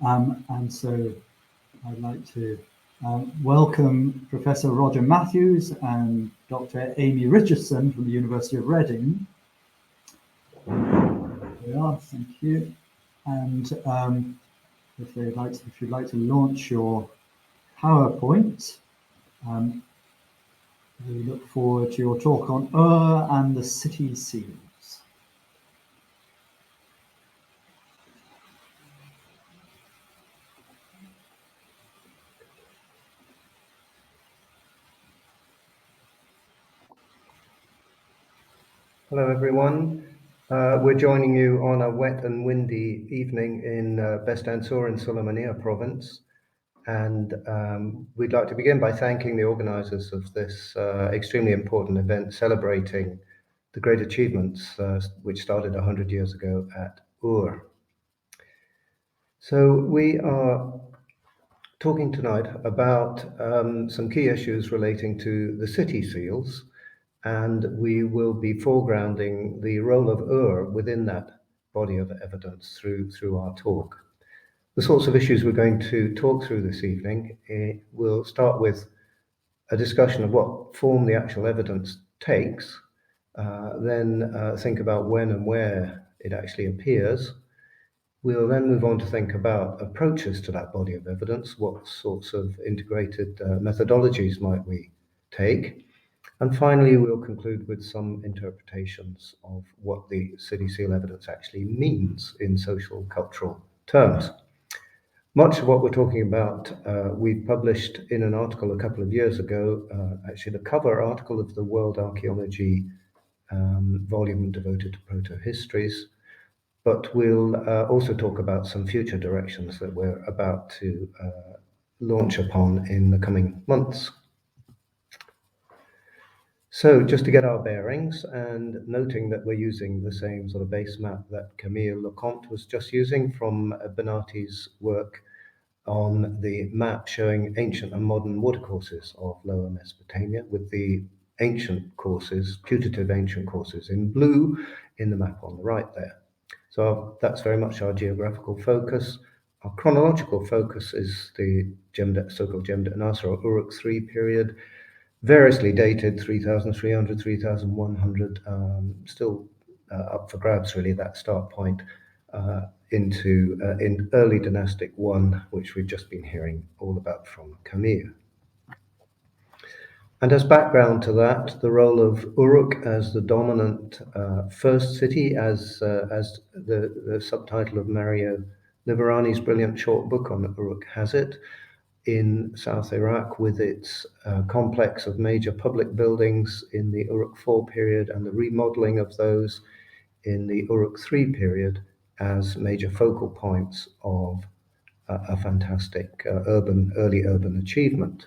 And so I'd like to welcome Professor Roger Matthews and Dr. Amy Richardson from the University of Reading. There we are, thank you. And if you'd like to launch your PowerPoint, we look forward to your talk on Ur and the city seals. Hello everyone, we're joining you on a wet and windy evening in Best-Ansur in Sulaymaniyah province, and we'd like to begin by thanking the organisers of this extremely important event celebrating the great achievements which started 100 years ago at Ur. So we are talking tonight about some key issues relating to the city seals, and we will be foregrounding the role of Ur within that body of evidence through our talk. The sorts of issues we're going to talk through this evening will start with a discussion of what form the actual evidence takes, then think about when and where it actually appears. We'll then move on to think about approaches to that body of evidence, what sorts of integrated methodologies might we take. And finally, we'll conclude with some interpretations of what the city seal evidence actually means in social cultural terms. Much of what we're talking about, we published in an article a couple of years ago, actually the cover article of the World Archaeology volume devoted to proto-histories, but we'll also talk about some future directions that we're about to launch upon in the coming months. So just to get our bearings, and noting that we're using the same sort of base map that Camille Leconte was just using from Benati's work on the map showing ancient and modern watercourses of Lower Mesopotamia, with the ancient courses, putative ancient courses in blue in the map on the right there. So that's very much our geographical focus. Our chronological focus is the so-called Jemdet Nasr or Uruk III period, variously dated 3,300, 3,100, still up for grabs really, that start point into in early Dynastic 1, which we've just been hearing all about from Camille. And as background to that, the role of Uruk as the dominant first city, as the subtitle of Mario Liverani's brilliant short book on Uruk has it, in South Iraq, with its complex of major public buildings in the Uruk IV period and the remodeling of those in the Uruk III period as major focal points of a fantastic early urban achievement.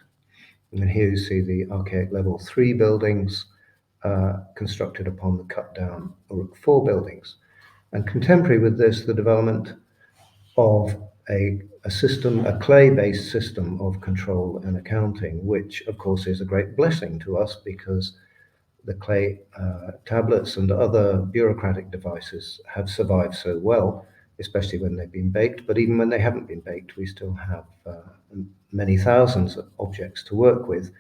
And here you see the archaic level 3 buildings constructed upon the cut down Uruk IV buildings. And contemporary with this, the development of a system, a clay-based system of control and accounting, which of course is a great blessing to us because the clay tablets and other bureaucratic devices have survived so well, especially when they've been baked. But even when they haven't been baked, we still have many thousands of objects to work with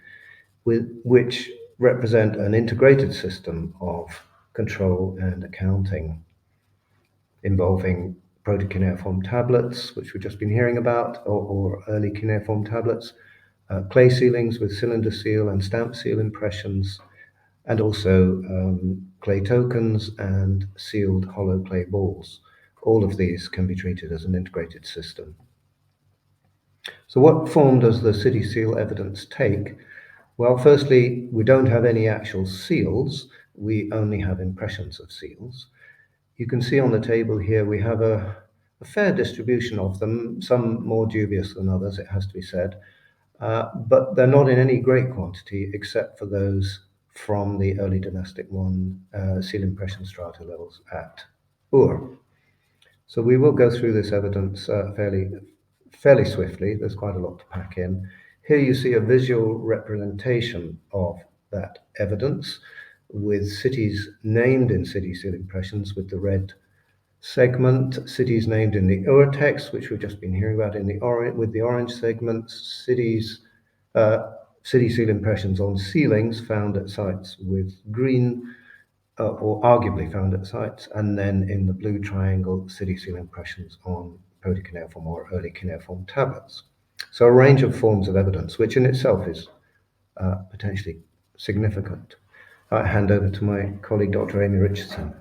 which represent an integrated system of control and accounting involving proto-cuneiform tablets, which we've just been hearing about, or early cuneiform tablets, clay sealings with cylinder seal and stamp seal impressions, and also clay tokens and sealed hollow clay balls. All of these can be treated as an integrated system. So what form does the city seal evidence take? Well, firstly, we don't have any actual seals. We only have impressions of seals. You can see on the table here we have a fair distribution of them, some more dubious than others, it has to be said, but they're not in any great quantity except for those from the early Dynastic 1 seal impression strata levels at Ur. So we will go through this evidence fairly swiftly. There's quite a lot to pack in. Here you see a visual representation of that evidence, with cities named in city seal impressions with the red segment, cities named in the Ur text, which we've just been hearing about in the with the orange segments, city seal impressions on ceilings found at sites with green, or arguably found at sites, and then in the blue triangle, city seal impressions on proto-cuneiform or early cuneiform tablets. So a range of forms of evidence, which in itself is potentially significant. I hand over to my colleague, Dr. Amy Richardson.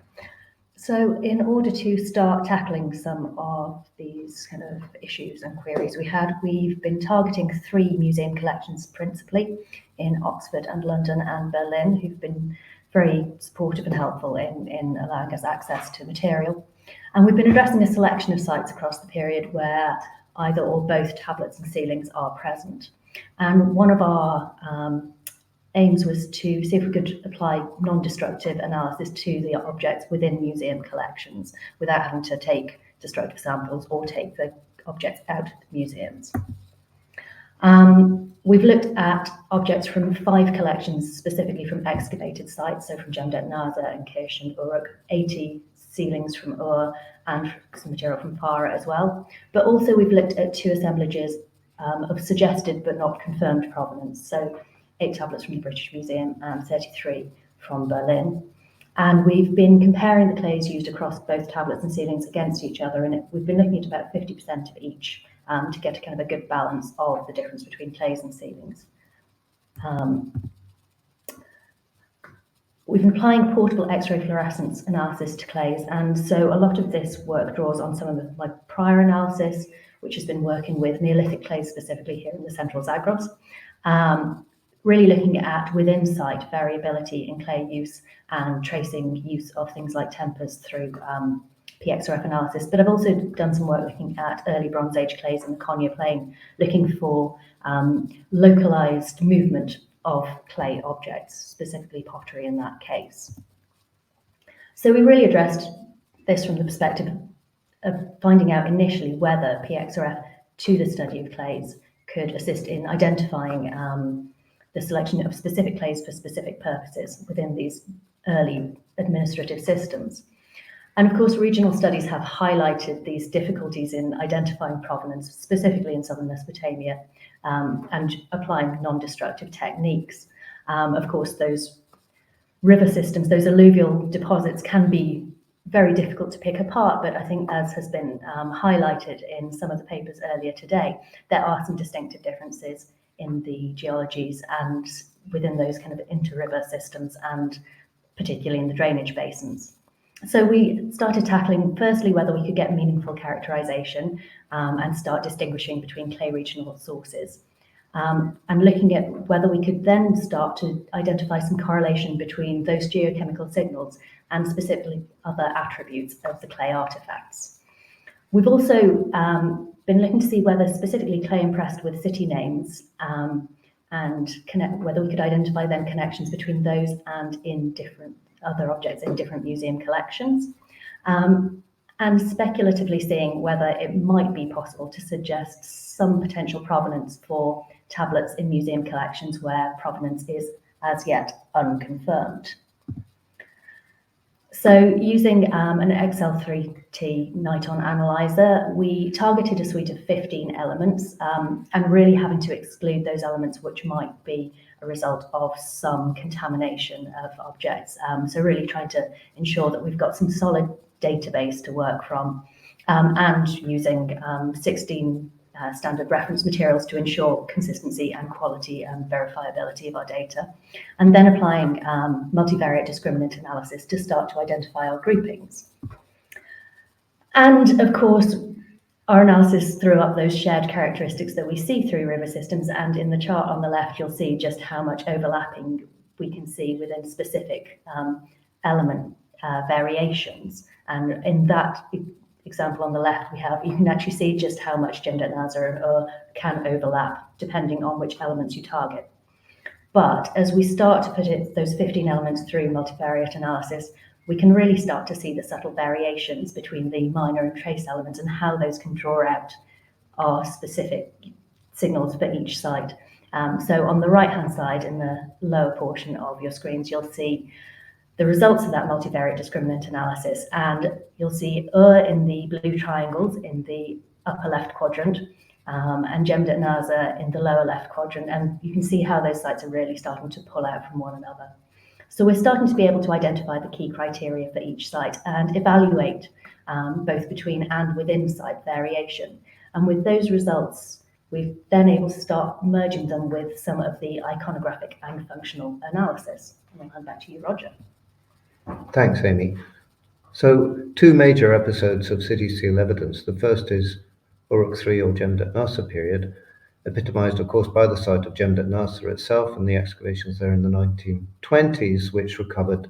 So in order to start tackling some of these kind of issues and queries we've been targeting 3 museum collections principally in Oxford and London and Berlin, who've been very supportive and helpful in allowing us access to material. And we've been addressing a selection of sites across the period where either or both tablets and ceilings are present. And one of our aims was to see if we could apply non-destructive analysis to the objects within museum collections without having to take destructive samples or take the objects out of the museums. We've looked at objects from 5 collections, specifically from excavated sites, so from Jemdet Nasr and Kish and Uruk, 80 ceilings from Ur and some material from Farah as well. But also we've looked at 2 assemblages of suggested but not confirmed provenance, so 8 tablets from the British Museum and 33 from Berlin. And we've been comparing the clays used across both tablets and ceilings against each other, and we've been looking at about 50% of each to get a kind of a good balance of the difference between clays and ceilings. We've been applying portable X-ray fluorescence analysis to clays, and so a lot of this work draws on some of my prior analysis, which has been working with Neolithic clays specifically here in the central Zagros. Really looking at within site variability in clay use and tracing use of things like tempers through PXRF analysis. But I've also done some work looking at early Bronze Age clays in the Konya Plain, looking for localized movement of clay objects, specifically pottery in that case. So we really addressed this from the perspective of finding out initially whether PXRF to the study of clays could assist in identifying the selection of specific clays for specific purposes within these early administrative systems. And of course, regional studies have highlighted these difficulties in identifying provenance, specifically in southern Mesopotamia, and applying non-destructive techniques. Of course, those river systems, those alluvial deposits can be very difficult to pick apart, but I think, as has been highlighted in some of the papers earlier today, there are some distinctive differences in the geologies and within those kind of inter-river systems, and particularly in the drainage basins. So we started tackling firstly whether we could get meaningful characterization and start distinguishing between clay regional sources, and looking at whether we could then start to identify some correlation between those geochemical signals and specifically other attributes of the clay artifacts. We've also been looking to see whether specifically clay impressed with city names and whether we could identify then connections between those and in different other objects in different museum collections, and speculatively seeing whether it might be possible to suggest some potential provenance for tablets in museum collections where provenance is as yet unconfirmed. So using an XL3T Niton analyzer, we targeted a suite of 15 elements and really having to exclude those elements which might be a result of some contamination of objects. So really trying to ensure that we've got some solid database to work from, and using 16 standard reference materials to ensure consistency and quality and verifiability of our data, and then applying multivariate discriminant analysis to start to identify our groupings. And of course, our analysis threw up those shared characteristics that we see through river systems, and in the chart on the left, you'll see just how much overlapping we can see within specific element variations. And in that example on the left, you can actually see just how much Jemdet Nasr and Ur can overlap depending on which elements you target. But as we start to put those 15 elements through multivariate analysis, we can really start to see the subtle variations between the minor and trace elements and how those can draw out our specific signals for each site. So on the right-hand side, in the lower portion of your screens, you'll see the results of that multivariate discriminant analysis. And you'll see in the blue triangles in the upper left quadrant, and Jemdet Nasr in the lower left quadrant. And you can see how those sites are really starting to pull out from one another. So we're starting to be able to identify the key criteria for each site and evaluate both between and within site variation. And with those results, we've then able to start merging them with some of the iconographic and functional analysis. And I'll hand back to you, Roger. Thanks, Amy. So 2 major episodes of city seal evidence. The first is Uruk III or Jemdet Nasr period, epitomized, of course, by the site of Jemdet Nasr itself and the excavations there in the 1920s, which recovered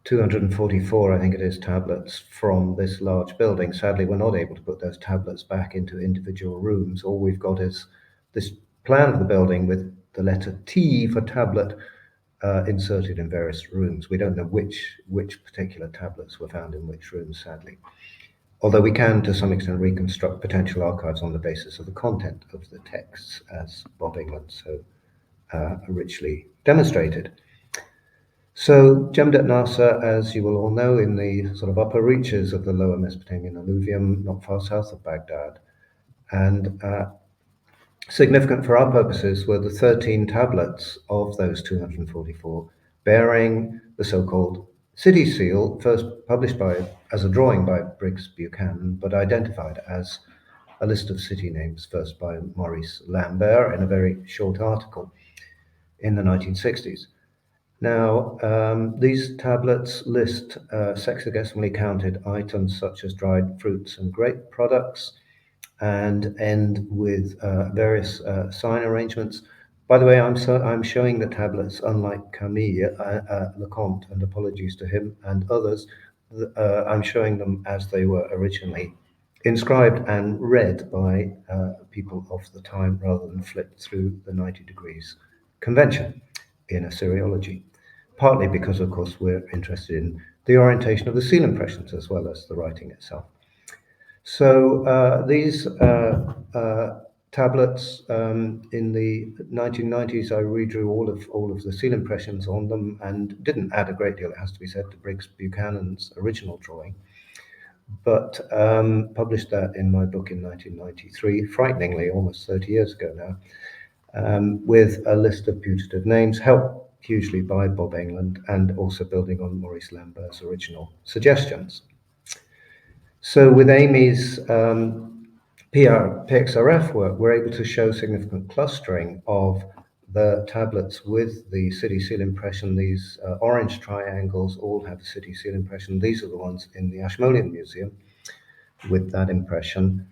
244, I think it is, tablets from this large building. Sadly, we're not able to put those tablets back into individual rooms. All we've got is this plan of the building with the letter T for tablet inserted in various rooms. We don't know which particular tablets were found in which rooms, sadly. Although we can, to some extent, reconstruct potential archives on the basis of the content of the texts, as Bob England so richly demonstrated. So Jemdet Nasr, as you will all know, in the sort of upper reaches of the lower Mesopotamian alluvium, not far south of Baghdad. And significant for our purposes were the 13 tablets of those 244, bearing the so-called city seal, first published as a drawing by Briggs Buchanan, but identified as a list of city names, first by Maurice Lambert in a very short article in the 1960s. Now, these tablets list sexagesimally counted items such as dried fruits and grape products, and end with various sign arrangements. By the way, I'm showing the tablets, unlike Camille Leconte, and apologies to him and others, I'm showing them as they were originally inscribed and read by people of the time, rather than flipped through the 90 degrees convention in Assyriology, partly because, of course, we're interested in the orientation of the seal impressions as well as the writing itself. So these tablets in the 1990s, I redrew all of the seal impressions on them and didn't add a great deal, it has to be said, to Briggs Buchanan's original drawing, but published that in my book in 1993, frighteningly, almost 30 years ago now, with a list of putative names, helped hugely by Bob England and also building on Maurice Lambert's original suggestions. So with Amy's PXRF work, we're able to show significant clustering of the tablets with the city seal impression. These orange triangles all have the city seal impression. These are the ones in the Ashmolean Museum with that impression,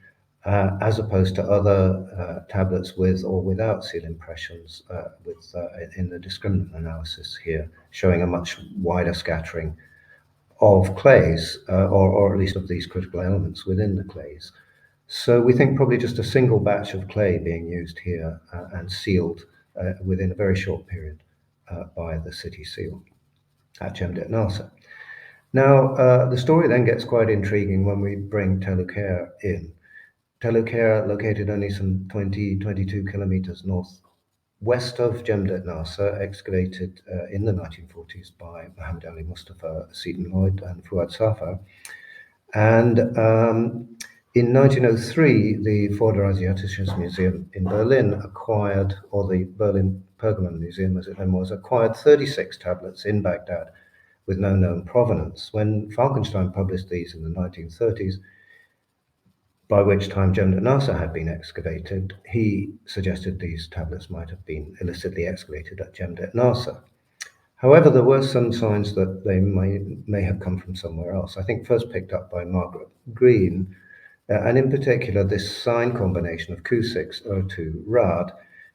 as opposed to other tablets with or without seal impressions in the discriminant analysis here, showing a much wider scattering of clays, or at least of these critical elements within the clays. So we think probably just a single batch of clay being used here and sealed within a very short period by the city seal at Jemdet Nasr. Now, the story then gets quite intriguing when we bring Tel Uqair in. Tel Uqair, located only some 22 kilometers northwest of Jemdet Nasr, excavated in the 1940s by Mohammed Ali Mustafa, Seton Lloyd, and Fuad Safar. And in 1903, the Vorderasiatisches Museum in Berlin acquired, or the Berlin Pergamon Museum as it then was, acquired 36 tablets in Baghdad with no known provenance. When Falkenstein published these in the 1930s, by which time Jemdet Nasr had been excavated, he suggested these tablets might have been illicitly excavated at Jemdet Nasr. However, there were some signs that they may have come from somewhere else. I think first picked up by Margaret Green, and in particular this sign combination of Q602 Rad,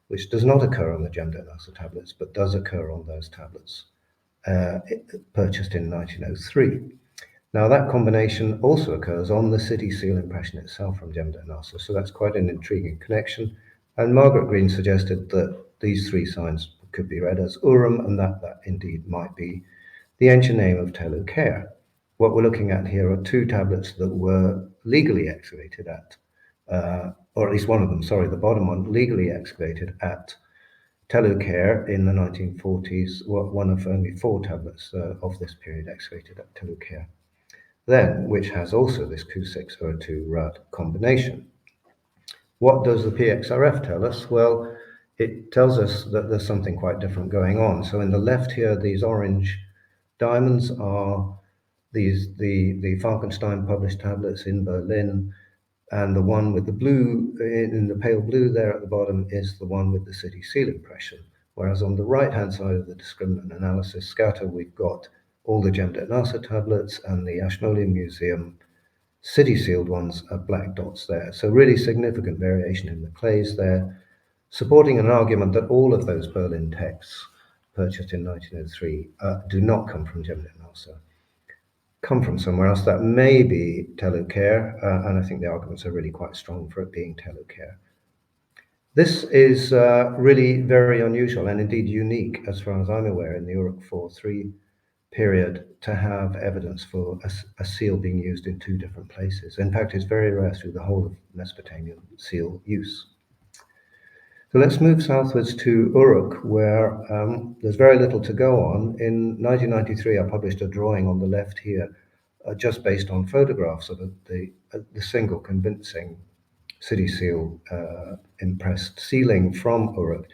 which does not occur on the Jemdet Nasr tablets, but does occur on those tablets purchased in 1903. Now that combination also occurs on the city seal impression itself from Jemdet Nasr, so that's quite an intriguing connection. And Margaret Green suggested that these 3 signs could be read as Urim, and that indeed might be the ancient name of Tel Uqair. What we're looking at here are 2 tablets that were legally excavated at, or at least one of them, sorry, the bottom one, legally excavated at Uqair in the 1940s, one of only 4 tablets of this period excavated at Uqair. Then, which has also this Q602 Rud combination. What does the PXRF tell us? Well, it tells us that there's something quite different going on. So in the left here, these orange diamonds are the Falkenstein published tablets in Berlin, and the one with the blue, in the pale blue there at the bottom, is the one with the city seal impression. Whereas on the right-hand side of the discriminant analysis scatter, we've got all the Jemdet Nasr tablets and the Ashmolean Museum city sealed ones are black dots there. So really significant variation in the clays there, supporting an argument that all of those Berlin texts purchased in 1903 do not come from Jemdet Nasr, come from somewhere else. That may be Uqair, and I think the arguments are really quite strong for it being Uqair. This is really very unusual and indeed unique, as far as I'm aware, in the Uruk 4-3 period to have evidence for a seal being used in 2 different places. In fact, it's very rare through the whole of Mesopotamian seal use. So let's move southwards to Uruk, where there's very little to go on. In 1993, I published a drawing on the left here, just based on photographs of the single convincing city seal impressed ceiling from Uruk.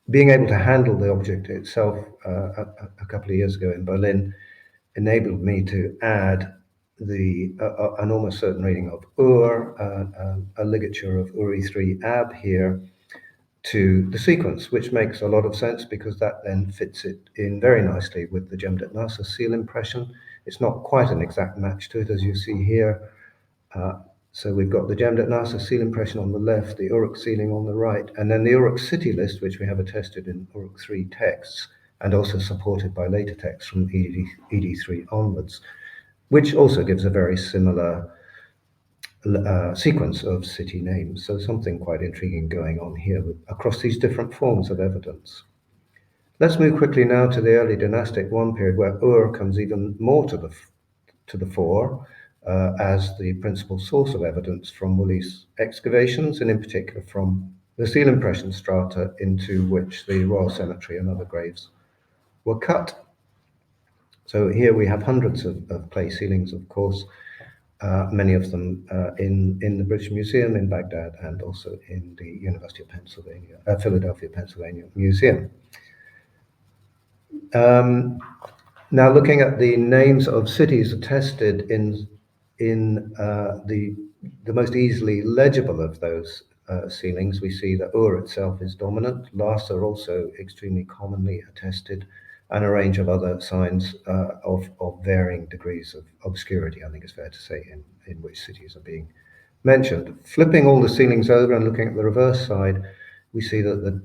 Being able to handle the object itself a couple of years ago in Berlin enabled me to add an almost certain reading of Ur, a ligature of Uri 3 Ab here, to the sequence, which makes a lot of sense because that then fits it in very nicely with the Jemdet Nasr seal impression. It's not quite an exact match to it, as you see here. So we've got the Jemdet Nasr seal impression on the left, the Uruk sealing on the right, and then the Uruk city list, which we have attested in Uruk 3 texts, and also supported by later texts from ED3 onwards, which also gives a very similar sequence of city names. So something quite intriguing going on here across these different forms of evidence. Let's move quickly now to the early dynastic 1 period, where Ur comes even more to the fore, as the principal source of evidence from Woolley's excavations, and in particular from the seal impression strata into which the royal cemetery and other graves were cut. So here we have hundreds of clay ceilings, of course, many of them in the British Museum in Baghdad and also in the University of Pennsylvania, Philadelphia, Pennsylvania Museum. Now looking at the names of cities attested in the most easily legible of those ceilings, we see that Ur itself is dominant. Lhasa are also extremely commonly attested, and a range of other signs of varying degrees of obscurity, I think it's fair to say, in which cities are being mentioned. Flipping all the ceilings over and looking at the reverse side, we see that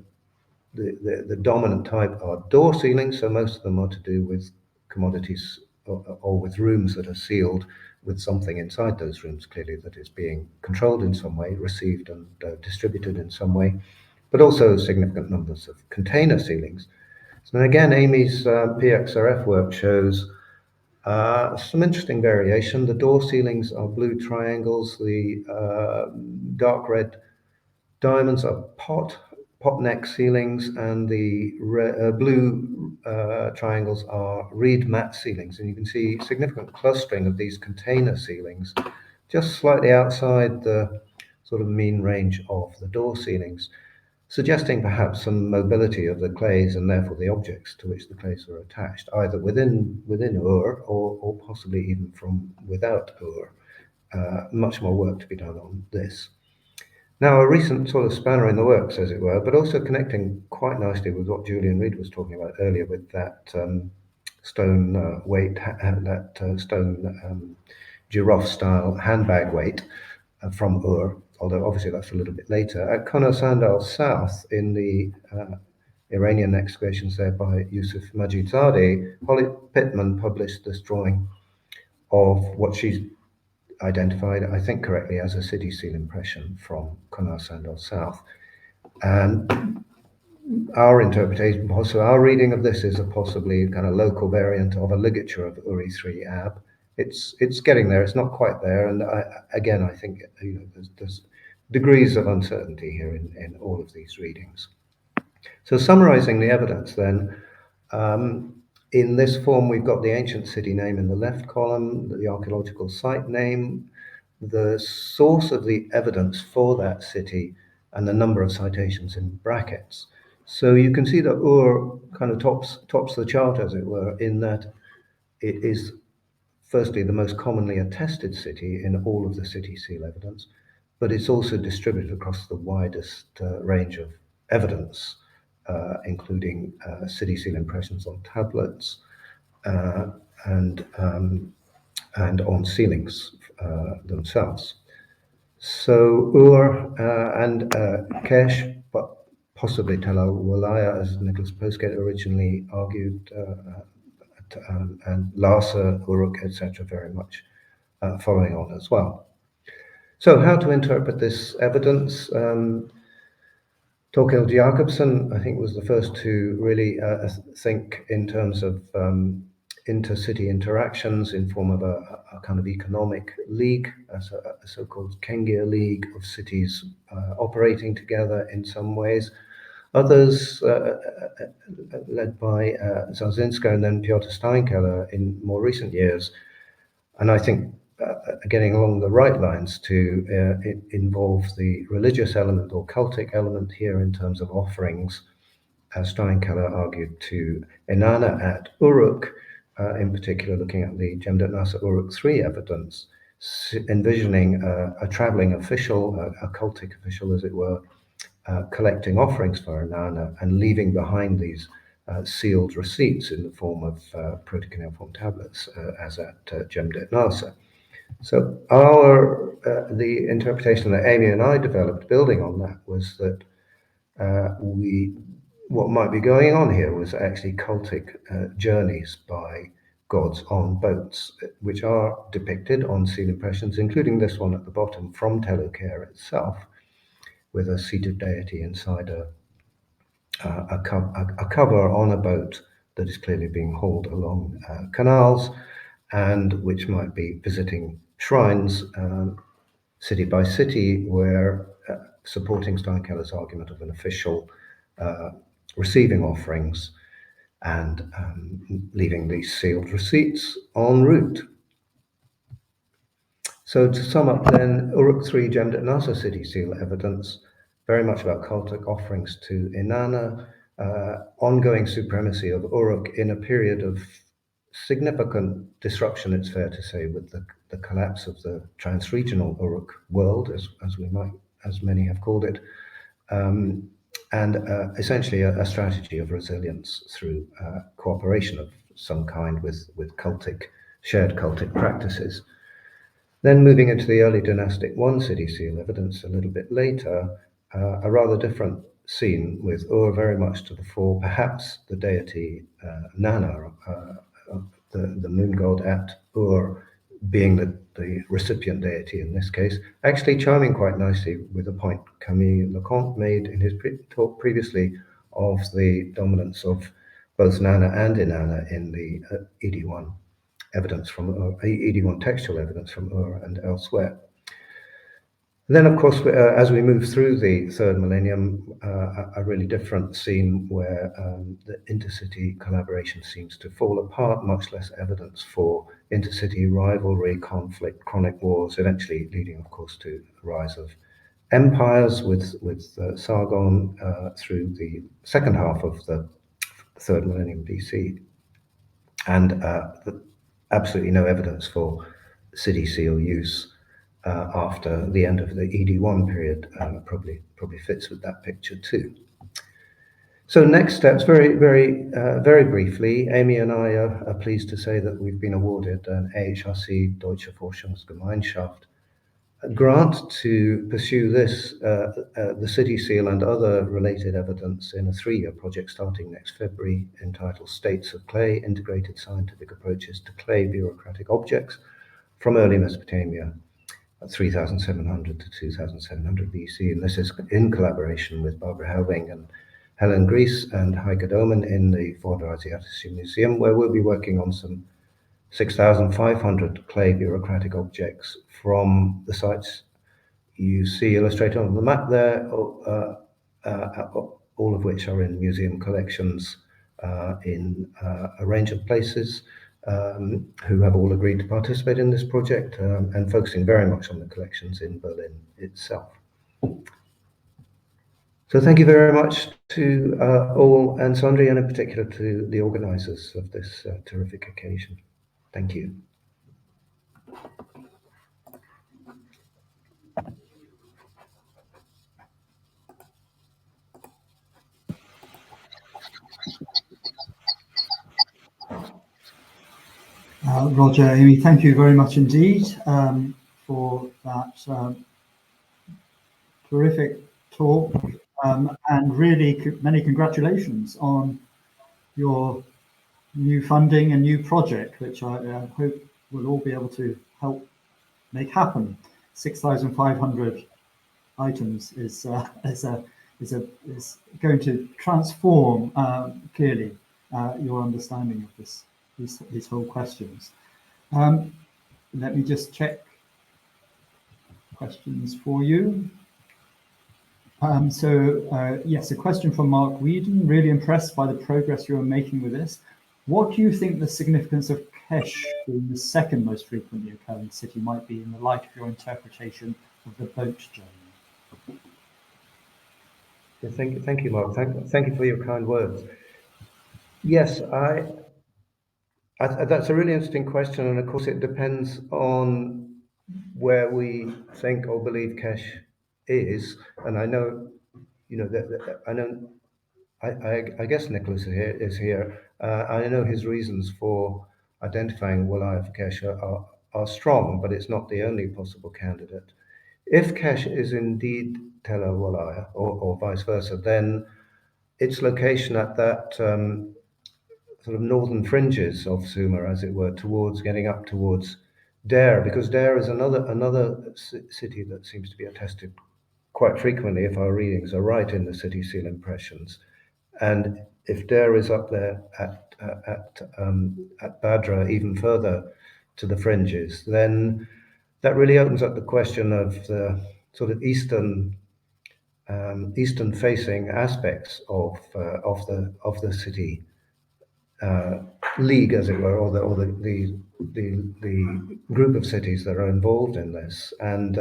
the dominant type are door ceilings, so most of them are to do with commodities or with rooms that are sealed with something inside those rooms, clearly, that is being controlled in some way, received and distributed in some way, but also significant numbers of container ceilings. So again, Amy's PXRF work shows some interesting variation. The door ceilings are blue triangles, the dark red diamonds are pot neck ceilings, and the blue triangles are reed mat ceilings. And you can see significant clustering of these container ceilings just slightly outside the sort of mean range of the door ceilings, suggesting perhaps some mobility of the clays and therefore the objects to which the clays were attached, either within Ur or possibly even from without Ur. Much more work to be done on this. Now, a recent sort of spanner in the works, as it were, but also connecting quite nicely with what Julian Reed was talking about earlier with that stone weight, that stone giraffe-style handbag weight from Ur, although obviously that's a little bit later. At Konar Sandal South, in the Iranian excavations there by Yusuf Majid-Zadeh, Holly Pittman published this drawing of what she's identified, I think correctly, as a city seal impression from Konar Sandal South. And our interpretation, also our reading of this, is a possibly kind of local variant of a ligature of Uri 3 Ab. It's getting there. It's not quite there, and I think there's degrees of uncertainty here in all of these readings. So summarizing the evidence then, in this form, we've got the ancient city name in the left column, the archaeological site name, the source of the evidence for that city, and the number of citations in brackets. So you can see that Ur kind of tops the chart, as it were, in that it is firstly the most commonly attested city in all of the city seal evidence, but it's also distributed across the widest range of evidence, including city seal impressions on tablets and on ceilings themselves. So Ur and Kesh, but possibly Tel al-Walaya, as Nicholas Postgate originally argued, and Larsa, Uruk, etc., very much following on as well. So how to interpret this evidence? Torkild Jacobsen, I think, was the first to really think in terms of intercity interactions in form of a kind of economic league, a so-called Kengia League of cities operating together in some ways. Others, led by Zarzinska and then Piotr Steinkeller in more recent years, and I think getting along the right lines to involve the religious element or cultic element here in terms of offerings, as Steinkeller argued, to Inanna at Uruk, in particular looking at the Jemdet Nasr Uruk 3 evidence, envisioning a traveling official, a cultic official as it were, collecting offerings for Inanna and leaving behind these sealed receipts in the form of proto-cuneiform tablets, as at Jemdet Nasr. So the interpretation that Amy and I developed building on that was that what might be going on here was actually cultic journeys by gods on boats, which are depicted on seal impressions, including this one at the bottom from Tel Uqair itself, with a seated deity inside a cover on a boat that is clearly being hauled along canals, and which might be visiting shrines city by city, where supporting Steinkeller's argument of an official receiving offerings and leaving these sealed receipts en route. So to sum up then, Uruk 3 Jemdet Nasr city seal evidence, very much about cultic offerings to Inanna, ongoing supremacy of Uruk in a period of significant disruption, it's fair to say, with the collapse of the trans-regional Uruk world, as many have called it, and essentially a strategy of resilience through cooperation of some kind with shared cultic practices. Then moving into the early dynastic 1 city seal evidence a little bit later, a rather different scene with Ur very much to the fore, perhaps the deity Nana, the moon god at Ur, being the recipient deity in this case, actually chiming quite nicely with a point Camille Leconte made in his talk previously of the dominance of both Nana and Inanna in the ED1 evidence from ED1 textual evidence from Ur and elsewhere. Then, of course, as we move through the third millennium, a really different scene where the intercity collaboration seems to fall apart, much less evidence for intercity rivalry, conflict, chronic wars, eventually leading, of course, to the rise of empires with Sargon through the second half of the third millennium BC, and absolutely no evidence for city seal use after the end of the ED1 period. Probably fits with that picture too. So next steps, very briefly, Amy and I are pleased to say that we've been awarded an AHRC Deutsche Forschungsgemeinschaft grant to pursue this, the city seal and other related evidence in a 3-year project starting next February, entitled States of Clay, Integrated Scientific Approaches to Clay Bureaucratic Objects from Early Mesopotamia, 3700 to 2700 BC, and this is in collaboration with Barbara Helving and Helen Gries and Heike Domen in the Vorderasiatische Museum, where we'll be working on some 6,500 clay bureaucratic objects from the sites you see illustrated on the map there, all of which are in museum collections in a range of places, who have all agreed to participate in this project, and focusing very much on the collections in Berlin itself. So thank you very much to all, and sundry, and in particular to the organisers of this terrific occasion. Thank you. Roger, Amy, thank you very much indeed for that terrific talk, and really many congratulations on your new funding and new project, which I hope we'll all be able to help make happen. 6,500 items is going to transform clearly your understanding of these whole questions. Let me just check questions for you. Yes, a question from Mark Whedon. Really impressed by the progress you are making with this. What do you think the significance of Kesh being the second most frequently occurring city might be in the light of your interpretation of the boat journey? Thank you, Mark. Thank you for your kind words. Yes, that's a really interesting question, and of course it depends on where we think or believe Kesh is. And I know, you know, I guess Nicholas is here. I know his reasons for identifying Woolley for Kesh are strong, but it's not the only possible candidate. If Kesh is indeed Tel Woolley, or vice versa, then its location at that sort of northern fringes of Sumer, as it were, getting up towards Dare, because Dare is another city that seems to be attested quite frequently, if our readings are right, in the city seal impressions. And if Dare is up there at Badra, even further to the fringes, then that really opens up the question of the sort of eastern facing aspects of the city league, as it were, or the group of cities that are involved in this, and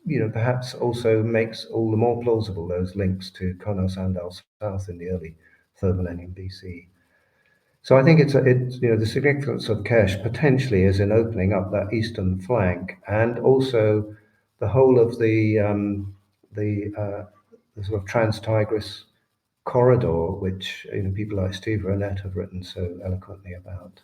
you know, perhaps also makes all the more plausible those links to Konos Andal South in the early 3rd millennium BC. So I think it's you know, the significance of Kesh potentially is in opening up that eastern flank, and also the whole of the sort of Trans-Tigris corridor, which, you know, people like Steve Ronette have written so eloquently about.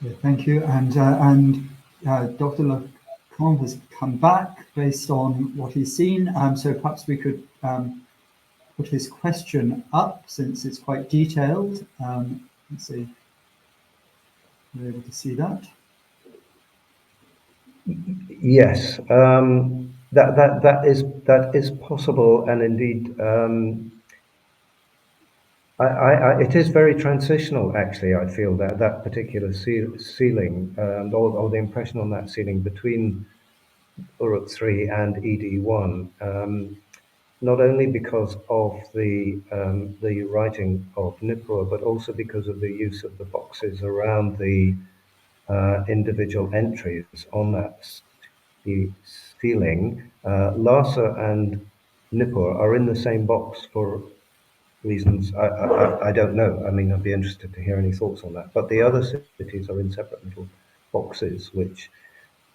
Yeah, thank you. And Dr. Lecomte has come back based on what he's seen. So perhaps we could put his question up, since it's quite detailed. Let's see. We're able to see that. Yes, that is possible, and indeed, it is very transitional. Actually, I feel that particular ceiling, or the impression on that ceiling between Uruk 3 and ED 1, not only because of the writing of Nippur, but also because of the use of the boxes around the individual entries on the ceiling. Lhasa and Nippur are in the same box for reasons I don't know. I mean, I'd be interested to hear any thoughts on that. But the other cities are in separate little boxes, which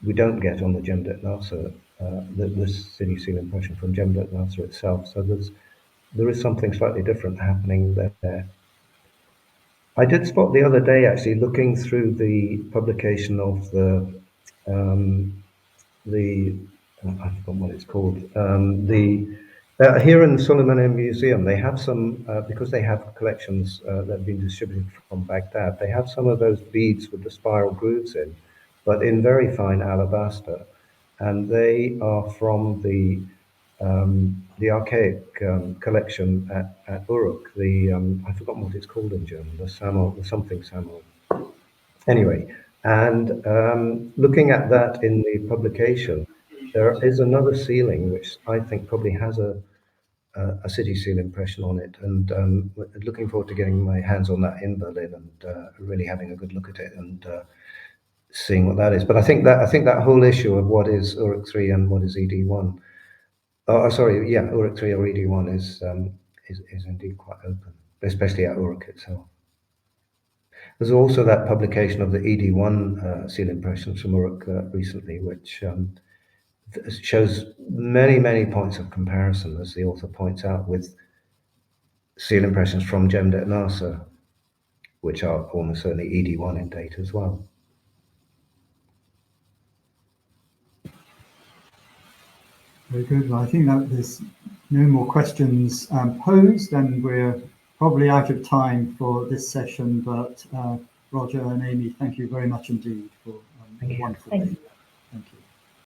we don't get on the Jemdet Nasr, the city seal impression from Jemdet Nasr itself. So there is something slightly different happening there. I did spot the other day, actually, looking through the publication of the I forgot what it's called. Here in the Millennium Museum, they have some, because they have collections that have been distributed from Baghdad, they have some of those beads with the spiral grooves in, but in very fine alabaster. And they are from the archaic collection at Uruk, I've forgotten what it's called in German, the something Samol. Anyway, and looking at that in the publication, There is another ceiling which I think probably has a city seal impression on it, and looking forward to getting my hands on that in Berlin and really having a good look at it and seeing what that is. But I think that whole issue of what is Uruk 3 and what is ED1, Uruk 3 or ED1 is indeed quite open, especially at Uruk itself. There's also that publication of the ED1 seal impressions from Uruk recently, which shows many points of comparison, as the author points out, with seal impressions from Jemdet Nasr, which are almost certainly ED1 in date as well. Very good. Well, I think that there's no more questions posed, and we're probably out of time for this session, but Roger and Amy, thank you very much indeed for a wonderful day.